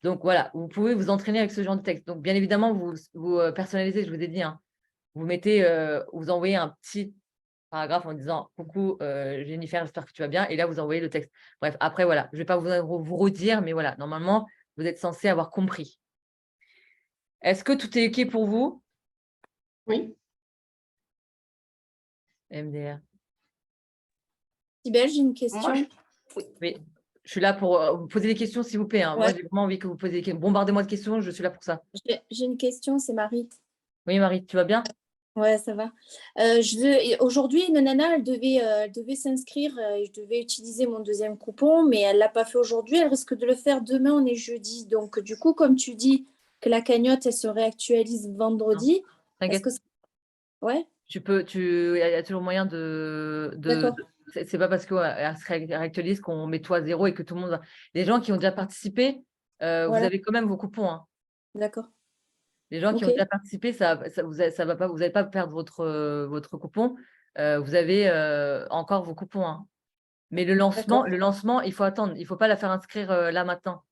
Donc, voilà, vous pouvez vous entraîner avec ce genre de texte. Donc, bien évidemment, vous personnalisez, je vous ai dit. Hein. Vous vous envoyez un petit paragraphe en disant « Coucou, Jennifer, j'espère que tu vas bien ». Et là, vous envoyez le texte. Bref, après, voilà, je ne vais pas vous redire, mais voilà, normalement, vous êtes censé avoir compris. Est-ce que tout est OK pour vous? Oui. MDR. Sybelle, j'ai une question. Oui, je suis là pour vous poser des questions, s'il vous plaît. Hein. Ouais. Moi, j'ai vraiment envie que vous posiez des questions. Bombardez-moi de questions, je suis là pour ça. J'ai une question, c'est Marie. Oui, Marie, tu vas bien? Ouais, ça va. Aujourd'hui, une nana, elle devait s'inscrire et je devais utiliser mon deuxième coupon, mais elle ne l'a pas fait aujourd'hui. Elle risque de le faire demain, on est jeudi. Donc, du coup, comme tu dis que la cagnotte, elle se réactualise Non, vendredi, est-ce t'inquiète, que Ouais, il y a toujours moyen d'accord. c'est pas parce qu'elle se réactualise qu'on met tout à zéro et que tout le monde. Les gens qui ont déjà participé, vous Voilà, avez quand même vos coupons, hein. d'accord. Les gens qui ont Ok, déjà participé, ça va pas, vous n'allez pas perdre votre coupon. Vous avez encore vos coupons, hein. Mais d'accord. le lancement, il faut attendre. Il ne faut pas la faire inscrire là maintenant.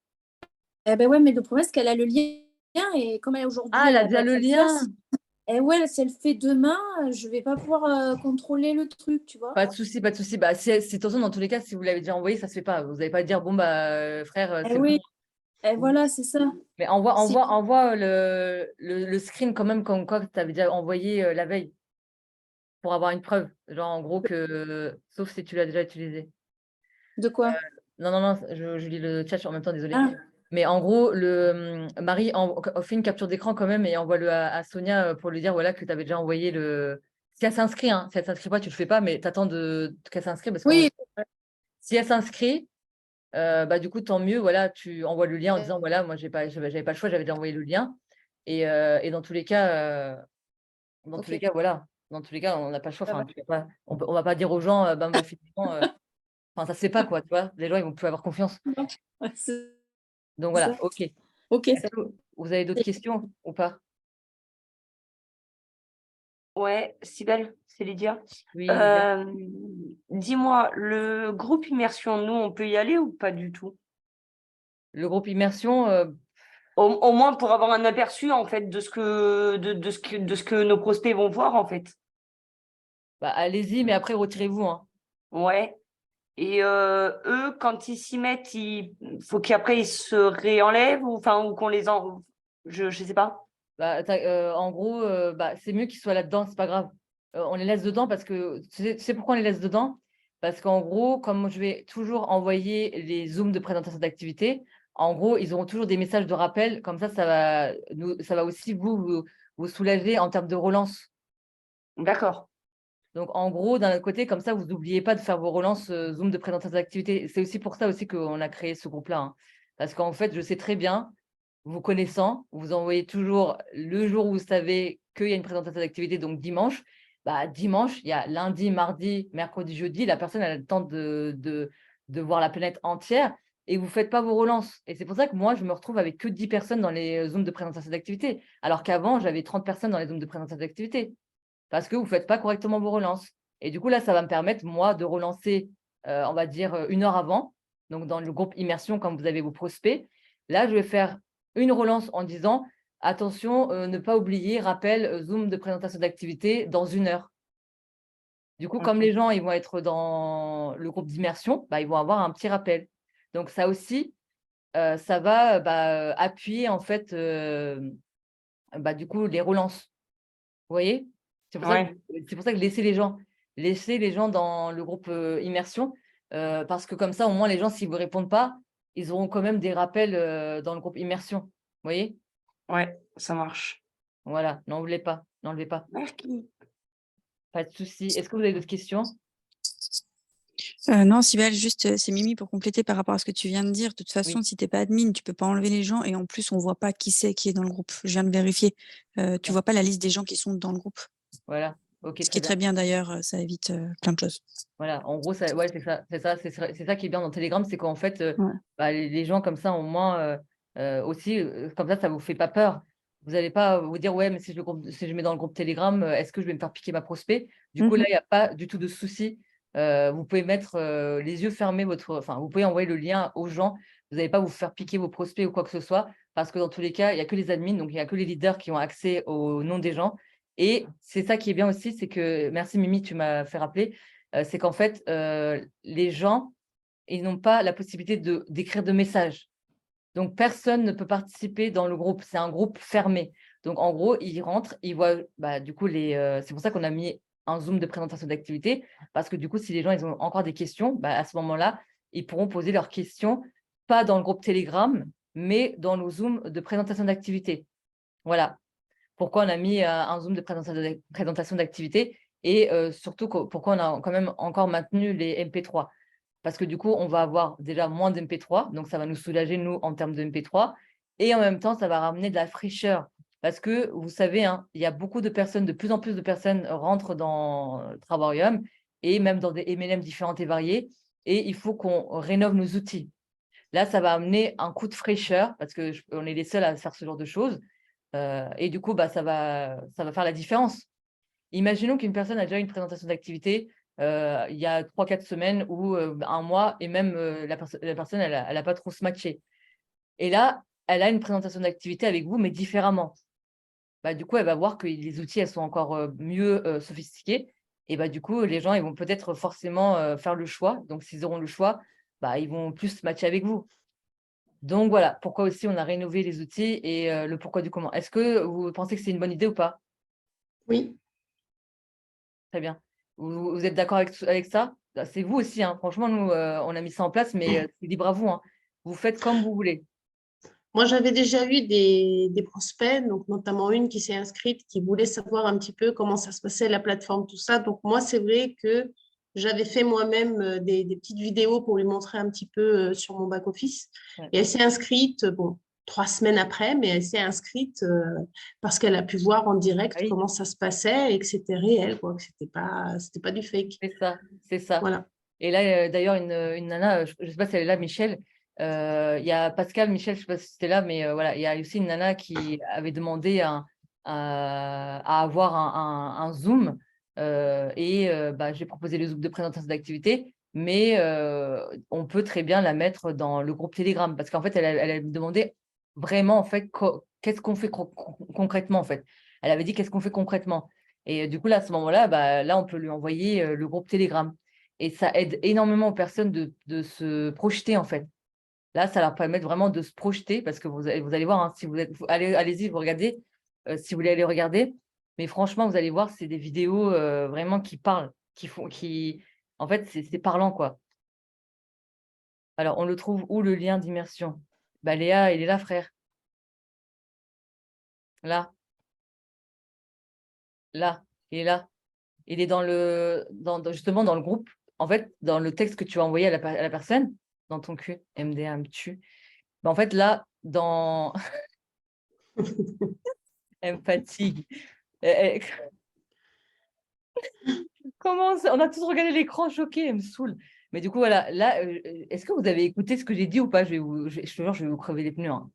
Eh ben ouais, mais le problème, c'est qu'elle a le lien et comme elle Ah, aujourd'hui, elle elle a n'a déjà pas le pu le faire. lien. Eh ouais, si elle le fait demain, je vais pas pouvoir contrôler le truc, tu vois. Pas de souci, pas de souci. Bah, attention, dans tous les cas, si vous l'avez déjà envoyé, ça ne se fait pas. Vous n'allez pas dire, bon, bah, frère, Eh c'est bon. oui, eh voilà, c'est ça. Mais Si. envoie le screen quand même, comme quoi tu avais déjà envoyé la veille pour avoir une preuve. Genre, en gros, sauf si tu l'as déjà utilisé. De quoi? Non, non, non, je lis le chat en même temps, désolé. Ah, Mais en gros, Marie fait une capture d'écran quand même et envoie-le à Sonia pour lui dire voilà, que tu avais déjà envoyé le. Si elle s'inscrit, hein, si elle s'inscrit pas, tu le fais pas, mais tu attends qu'elle s'inscrit parce que oui. si elle s'inscrit, bah, du coup, tant mieux. Voilà, tu envoies le lien en disant voilà, moi, j'avais pas le choix, j'avais déjà envoyé le lien. Et dans tous les cas, Ok. voilà. Dans tous les cas, on n'a pas le choix. Ça Enfin, va. on va pas dire aux gens, bah, finalement, enfin, ça se fait pas, quoi, tu vois. Les gens, ils vont plus avoir confiance. Ouais, c'est Donc ça. voilà, ok. Ok, Est-ce que vous avez d'autres questions ou pas? Ouais, Sibelle, c'est Lydia. Oui, Lydia. Dis-moi, le groupe immersion, nous, on peut y aller ou pas du tout? Le groupe immersion, Au moins pour avoir un aperçu en fait de ce que nos prospects vont voir en fait. bah, allez-y, mais après, retirez-vous, hein. Ouais. Et eux, quand ils s'y mettent, il faut qu'après ils se réenlèvent ou enfin ou qu'on les en. Je sais pas. Bah, en gros, bah, c'est mieux qu'ils soient là-dedans, c'est pas grave. On les laisse dedans parce que tu sais pourquoi on les laisse dedans? Parce qu'en gros, comme je vais toujours envoyer les zooms de présentation d'activité, en gros, ils auront toujours des messages de rappel. Comme ça va aussi vous soulager en termes de relance. D'accord. Donc, en gros, d'un autre côté, comme ça, vous n'oubliez pas de faire vos relances Zoom de présentation d'activité. C'est aussi pour ça aussi qu'on a créé ce groupe-là, hein. Parce qu'en fait, je sais très bien, vous connaissant, vous envoyez toujours le jour où vous savez qu'il y a une présentation d'activité, donc dimanche. Bah, dimanche, il y a lundi, mardi, mercredi, jeudi. La personne elle a le temps de voir la planète entière et vous ne faites pas vos relances. Et c'est pour ça que moi, je me retrouve avec que 10 personnes dans les Zooms de présentation d'activité. Alors qu'avant, j'avais 30 personnes dans les Zooms de présentation d'activité parce que vous ne faites pas correctement vos relances. Et du coup, là, ça va me permettre, moi, de relancer, on va dire, 1 heure avant, donc dans le groupe immersion, quand vous avez vos prospects. Là, je vais faire une relance en disant, attention, ne pas oublier, rappel, Zoom de présentation d'activité dans 1 heure. Du coup, comme Ok. les gens ils vont être dans le groupe d'immersion, bah, ils vont avoir un petit rappel. Donc, ça aussi, ça va bah, appuyer, en fait, bah, du coup, les relances. Vous voyez? Ouais. C'est pour ça que laissez les gens dans le groupe, immersion, parce que comme ça, au moins, les gens, s'ils ne vous répondent pas, ils auront quand même des rappels, dans le groupe immersion. Vous voyez? Ouais, ça marche. Voilà, n'enlevez pas, Merci. pas de souci. Est-ce que vous avez d'autres questions? Non, Sybelle, juste, c'est Mimi pour compléter par rapport à ce que tu viens de dire. De toute façon, Oui, si t'es pas admin, tu peux pas enlever les gens et en plus, on voit pas qui c'est qui est dans le groupe. Je viens de vérifier. Tu vois pas la liste des gens qui sont dans le groupe. voilà. OK, Ce qui très est bien. très bien d'ailleurs, ça évite plein de choses. Voilà, en gros, ouais, c'est ça qui est bien dans Telegram, c'est qu'en fait, Ouais. bah, les gens comme ça, au moins, aussi, comme ça vous fait pas peur. Vous n'allez pas vous dire, ouais, mais si je mets dans le groupe Telegram, est-ce que je vais me faire piquer ma prospect? Du coup, là, Mhm. il n'y a pas du tout de souci. Vous pouvez mettre les yeux fermés, enfin, vous pouvez envoyer le lien aux gens. Vous n'allez pas vous faire piquer vos prospects ou quoi que ce soit, parce que dans tous les cas, il n'y a que les admins, donc il n'y a que les leaders qui ont accès au nom des gens. Et c'est ça qui est bien aussi, c'est que, merci Mimi, tu m'as fait rappeler, c'est qu'en fait, les gens, ils n'ont pas la possibilité d'écrire de messages. Donc, personne ne peut participer dans le groupe. C'est un groupe fermé. Donc, en gros, ils rentrent, ils voient, bah, du coup, c'est pour ça qu'on a mis un Zoom de présentation d'activité, parce que du coup, si les gens ils ont encore des questions, bah, à ce moment-là, ils pourront poser leurs questions, pas dans le groupe Telegram, mais dans le Zoom de présentation d'activité. Voilà. pourquoi on a mis un Zoom de présentation d'activité et surtout pourquoi on a quand même encore maintenu les MP3. Parce que du coup, on va avoir déjà moins de MP3, donc ça va nous soulager, nous, en termes de MP3. Et en même temps, ça va ramener de la fraîcheur. Parce que, vous savez, hein, il y a beaucoup de personnes, de plus en plus de personnes rentrent dans Traborium et même dans des MLM différentes et variées. Et il faut qu'on rénove nos outils. Là, ça va amener un coup de fraîcheur parce qu'on est les seuls à faire ce genre de choses. Et du coup, ça va faire la différence. Imaginons qu'une personne a déjà une présentation d'activité il y a 3-4 semaines ou un mois, et même la personne, elle n'a pas trop se matché. Et là, elle a une présentation d'activité avec vous, mais différemment. Du coup, elle va voir que les outils, elles sont encore mieux sophistiqués. Et du coup, les gens, ils vont peut-être forcément faire le choix. Donc, s'ils auront le choix, ils vont plus se matcher avec vous. Donc, voilà pourquoi aussi on a rénové les outils et le pourquoi du comment. Est-ce que vous pensez que c'est une bonne idée ou pas? Oui. Très bien. Vous êtes d'accord avec ça? C'est vous aussi, hein. Franchement, nous, on a mis ça en place, mais c'est libre à vous, hein. Vous faites comme vous voulez. Moi, j'avais déjà eu des prospects, donc notamment une qui s'est inscrite, qui voulait savoir un petit peu comment ça se passait, la plateforme, tout ça. Donc, moi, c'est vrai que j'avais fait moi-même des petites vidéos pour lui montrer un petit peu sur mon back-office. Ouais. Et elle s'est inscrite, bon, 3 semaines après, mais elle s'est inscrite parce qu'elle a pu voir en direct Ah oui, comment ça se passait et que c'était réel, quoi, que c'était pas du fake. c'est ça, c'est ça. Voilà. Et là, d'ailleurs, une nana, je ne sais pas si elle est là, Michel. Il y a Pascal, Michel, je ne sais pas si c'était là, mais voilà, il y a aussi une nana qui avait demandé à avoir un Zoom. J'ai proposé le Zoom de présentation d'activité, mais on peut très bien la mettre dans le groupe Telegram parce qu'en fait, elle a demandé vraiment, en fait, qu'est-ce qu'on fait concrètement, en fait. Elle avait dit qu'est-ce qu'on fait concrètement. Et du coup, là, à ce moment-là, là, on peut lui envoyer le groupe Telegram. Et ça aide énormément aux personnes de se projeter, en fait. Là, ça leur permet vraiment de se projeter parce que vous allez voir, hein, si vous êtes, allez-y, vous regardez, si vous voulez aller regarder. Mais franchement, vous allez voir, c'est des vidéos vraiment qui parlent, en fait, c'est parlant, quoi. Alors, on le trouve où, le lien d'immersion? Léa, il est là, frère. Là, là, il est là. Il est justement dans le groupe. En fait, dans le texte que tu as envoyé à la personne, dans ton cul, MDA me tue. En fait, là, dans elle me fatigue. Elle- Comment on a tous regardé l'écran choqué, elle me saoule. Mais du coup, voilà, là, est-ce que vous avez écouté ce que j'ai dit ou pas? Je te jure, je vais vous crever les pneus, hein.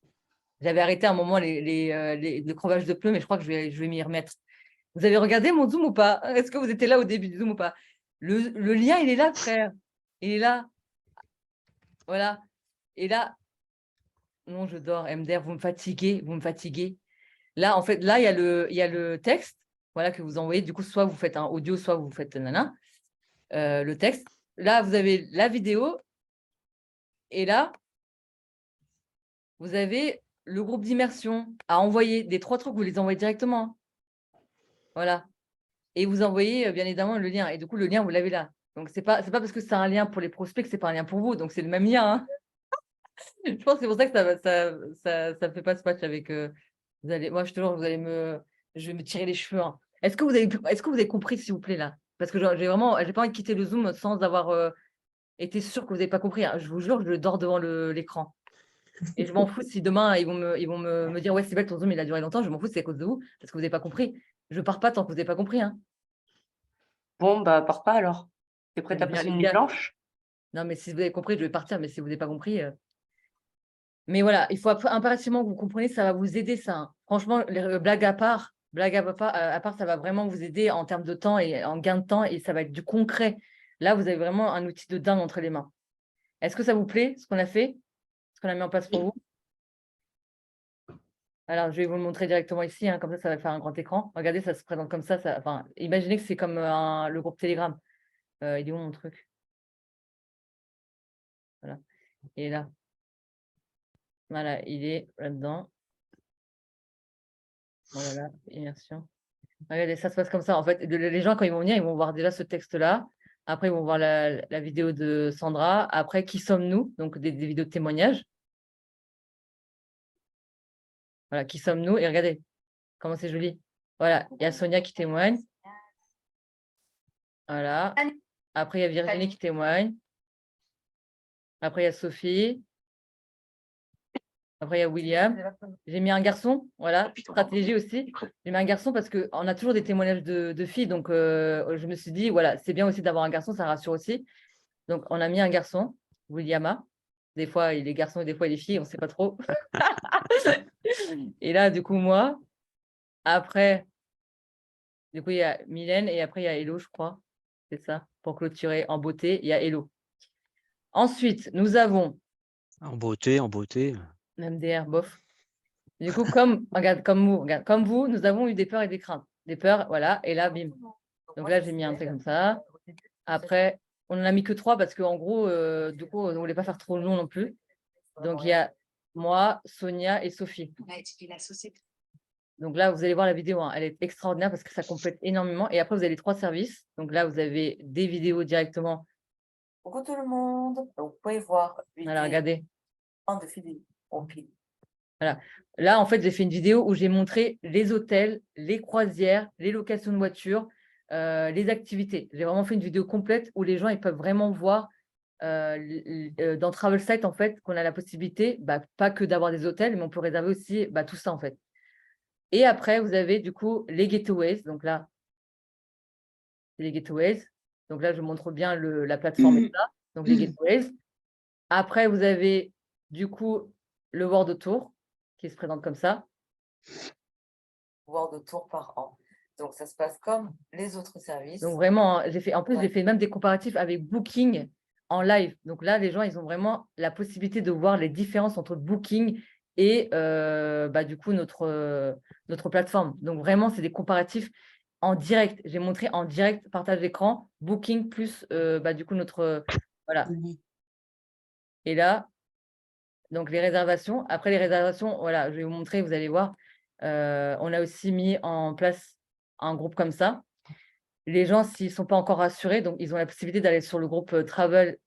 J'avais arrêté un moment le crevage de pneus, mais je crois que je vais m'y remettre. Vous avez regardé mon Zoom ou pas? Est-ce que vous étiez là au début du Zoom ou pas? Le lien, il est là, frère. Il est là. Voilà. Et là, non, je dors. MDR, vous me fatiguez, vous me fatiguez. Là, en fait, là, il y a le texte, voilà, que vous envoyez. Du coup, soit vous faites un audio, soit vous faites nana, le texte. Là, vous avez la vidéo. Et là, vous avez le groupe d'immersion à envoyer. Des 3 trucs, vous les envoyez directement. Voilà. Et vous envoyez, bien évidemment, le lien. Et du coup, le lien, vous l'avez là. Donc, c'est pas parce que c'est un lien pour les prospects que c'est pas un lien pour vous. Donc, c'est le même lien, hein. Je pense que c'est pour ça que ça fait pas ce match avec. Moi, je te jure, je vais me tirer les cheveux, hein. Est-ce que vous avez compris, s'il vous plaît, là? Parce que j'ai pas envie de quitter le Zoom sans avoir été sûr que vous n'avez pas compris, hein. Je vous jure, je dors devant l'écran. Et je m'en fous si demain, ils vont me dire, ouais, c'est vrai, ton Zoom, il a duré longtemps. Je m'en fous, c'est à cause de vous, parce que vous n'avez pas compris. Je pars pas tant que vous n'avez pas compris, hein. Bon, pars pas alors. T'es prête à Les gars, passer les une nuit gars. blanche? Non, mais si vous avez compris, je vais partir. Mais si vous n'avez pas compris. Mais voilà, il faut impérativement que vous compreniez, ça va vous aider, ça, hein. Franchement, blague à part, ça va vraiment vous aider en termes de temps et en gain de temps et ça va être du concret. Là, vous avez vraiment un outil de dingue entre les mains. Est-ce que ça vous plaît, ce qu'on a fait, ce qu'on a mis en place pour vous? Alors, je vais vous le montrer directement ici, hein, comme ça va faire un grand écran. Regardez, ça se présente comme ça. Enfin, imaginez que c'est comme le groupe Telegram. Il est où mon truc? Voilà, il est là. Voilà, il est là-dedans. Voilà, immersion. Regardez, ça se passe comme ça. En fait, les gens, quand ils vont venir, ils vont voir déjà ce texte-là. Après, ils vont voir la vidéo de Sandra. Après, qui sommes-nous? Donc, des vidéos de témoignages. Voilà, qui sommes-nous? Et regardez, Comment c'est joli. Voilà, il y a Sonia qui témoigne. Voilà. Après, il y a Virginie qui témoigne. Après, il y a Sophie. Après, il y a William. J'ai mis un garçon, voilà, stratégie aussi. J'ai mis un garçon parce qu'on a toujours des témoignages de filles. Donc, je me suis dit, voilà, c'est bien aussi d'avoir un garçon, ça rassure aussi. Donc, on a mis un garçon, Williama. Des fois, il est garçon et des fois, il est fille, on ne sait pas trop. Et là, du coup, moi, après, du coup, il y a Mylène et après, il y a Hello, je crois. C'est ça, pour clôturer en beauté, il y a Hello. Ensuite, nous avons En beauté, en beauté. MDR, bof. Du coup, regarde, comme vous, nous avons eu des peurs et des craintes. Des peurs, voilà, et là, bim. Donc là, j'ai mis un truc comme ça. Après, on n'en a mis que 3 parce qu'en gros, du coup, on ne voulait pas faire trop long non plus. Donc, il y a moi, Sonia et Sophie. Donc là, vous allez voir la vidéo, hein, elle est extraordinaire parce que ça complète énormément. Et après, vous avez les 3 services. Donc là, vous avez des vidéos directement. Coucou tout le monde. Donc, vous pouvez voir. Voilà, regardez. De vidéos. Ok. Voilà. Là, en fait, j'ai fait une vidéo où j'ai montré les hôtels, les croisières, les locations de voitures, les activités. J'ai vraiment fait une vidéo complète où les gens ils peuvent vraiment voir dans Travel Site, en fait, qu'on a la possibilité, pas que d'avoir des hôtels, mais on peut réserver aussi tout ça, en fait. Et après, vous avez du coup les gateways. Donc là, c'est les gateways. Donc là, je montre bien la plateforme et ça. Donc les gateways. Après, vous avez du coup le World Tour qui se présente comme ça. World Tour par an. Donc, ça se passe comme les autres services. Donc vraiment, j'ai fait même des comparatifs avec Booking en live. Donc là, les gens, ils ont vraiment la possibilité de voir les différences entre Booking et du coup notre plateforme. Donc vraiment, c'est des comparatifs en direct. J'ai montré en direct, partage d'écran, Booking plus du coup notre voilà. Et là, donc les réservations. Après les réservations, voilà, je vais vous montrer, vous allez voir. On a aussi mis en place un groupe comme ça. Les gens, s'ils ne sont pas encore rassurés, donc ils ont la possibilité d'aller sur le groupe Travel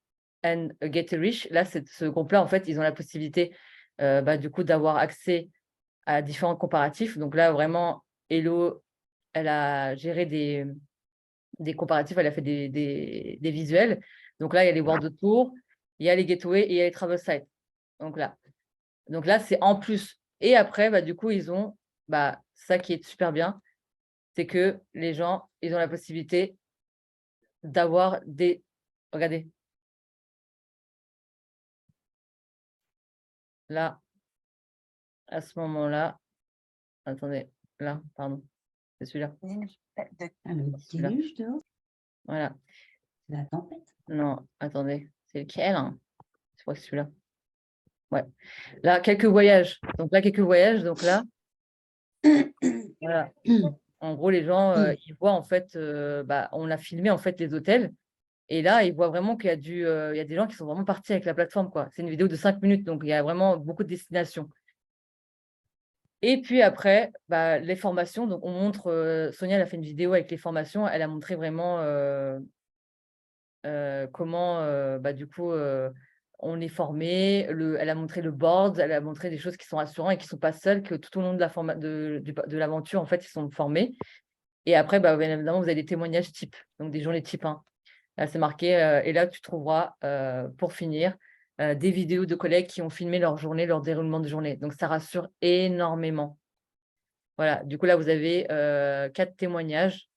and Get Rich. Là, ce groupe-là, en fait, ils ont la possibilité du coup d'avoir accès à différents comparatifs. Donc là, vraiment, Hello, elle a géré des comparatifs, elle a fait des visuels. Donc là, il y a les World Tour, il y a les Gateways et il y a les Travel Sites. Donc là, c'est en plus. Et après, du coup, ils ont ça qui est super bien, c'est que les gens, ils ont la possibilité d'avoir des... Regardez. Là, à ce moment-là, attendez, là, pardon, c'est celui-là. Celui-là. Voilà. La tempête. Non, attendez, c'est lequel, hein? Je crois que c'est celui-là. Ouais. Là, quelques voyages. Donc là, quelques voyages. Donc là, voilà. En gros, les gens, ils voient en fait, on a filmé en fait les hôtels. Et là, ils voient vraiment qu'il y a il y a des gens qui sont vraiment partis avec la plateforme, quoi. C'est une vidéo de 5 minutes, donc il y a vraiment beaucoup de destinations. Et puis après, les formations. Donc, on montre, Sonia, elle a fait une vidéo avec les formations. Elle a montré vraiment comment, du coup, on est formé. Elle a montré le board, elle a montré des choses qui sont rassurantes et qui ne sont pas seules, que tout au long de l'aventure, en fait, ils sont formés. Et après, bien évidemment, vous avez des témoignages types, donc des journées type 1. Là, c'est marqué, et là, tu trouveras, pour finir, des vidéos de collègues qui ont filmé leur journée, leur déroulement de journée. Donc, ça rassure énormément. Voilà, du coup, là, vous avez 4 témoignages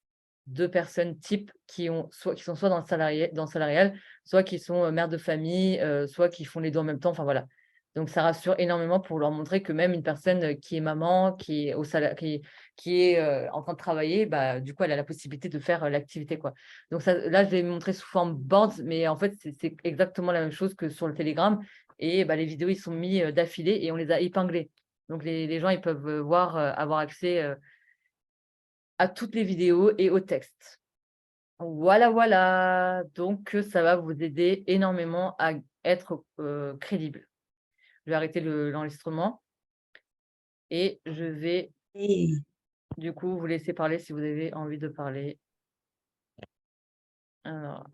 de personnes types qui sont soit dans le salarial, soit qui sont mères de famille, soit qui font les deux en même temps. Enfin, voilà. Donc, ça rassure énormément pour leur montrer que même une personne qui est maman, qui est qui est en train de travailler, du coup, elle a la possibilité de faire l'activité, quoi. Donc, là, je l'ai montré sous forme boards, mais en fait, c'est exactement la même chose que sur le Telegram. Et les vidéos, ils sont mis d'affilée et on les a épinglées. Donc, les gens, ils peuvent voir, avoir accès à toutes les vidéos et au texte. Voilà, voilà. Donc, ça va vous aider énormément à être crédible. Je vais arrêter l'enregistrement et je vais du coup vous laisser parler si vous avez envie de parler. Alors,